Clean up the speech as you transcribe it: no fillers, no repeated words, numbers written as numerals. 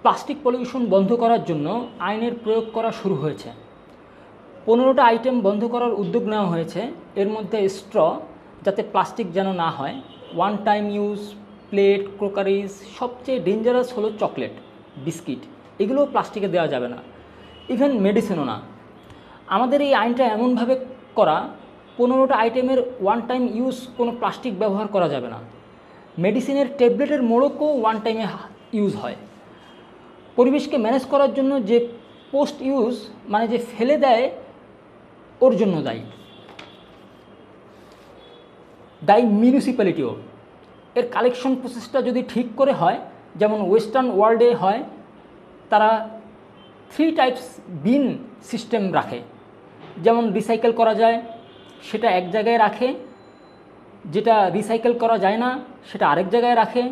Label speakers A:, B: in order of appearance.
A: Plastic pollution বন্ধ করার জন্য আইনের প্রয়োগ করা শুরু হয়েছে। 15টা আইটেম বন্ধ করার উদ্যোগ নেওয়া হয়েছে। এর মধ্যে স্ট্র, যাতে প্লাস্টিক যেন না হয়, one time use, plate, crockeries, সবচেয়ে ডেঞ্জারাস হলো চকলেট, বিস্কিট, এগুলোও প্লাস্টিকে দেওয়া যাবে না। ইভেন মেডিসিনও না। আমাদের এই আইনটা এমনভাবে করা, 15টা আইটেমের ওয়ান টাইম ইউজ কোনো প্লাস্টিক ব্যবহার করা যাবে না। মেডিসিনের ট্যাবলেটের মোড়কও ওয়ান টাইমে ইউজ হয়। পরিবেশকে ম্যানেজ করার জন্য যে পোস্ট ইউজ, মানে যে ফেলে দেয়, ওর জন্য দায়ী মিউনিসিপ্যালিটিও। এর কালেকশন প্রসেসটা যদি ঠিক করে হয়, যেমন ওয়েস্টার্ন ওয়ার্ল্ডে হয়, তারা 3 টাইপস বিন সিস্টেম রাখে। যেমন রিসাইকেল করা যায় সেটা এক জায়গায় রাখে, যেটা রিসাইকেল করা যায় না সেটা আরেক জায়গায় রাখে।